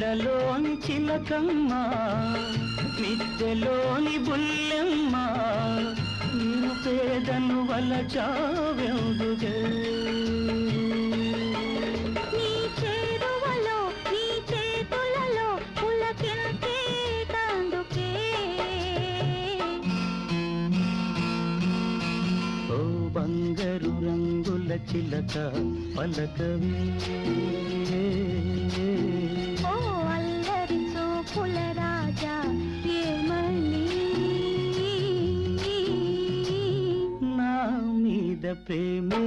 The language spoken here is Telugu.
నీడలోని చిలకమ్మ మిద్దెలోని బుల్లెమ్మ నేను పేదను వలచావెందుకే నీ చేరువలో నీ చేతులలో పులకించే తందుకే ఓ బంగారు రంగుల చిలక పలకవే ఓ అల్లరి చూపుల రాజా ఏమని నా మీద ప్రేమే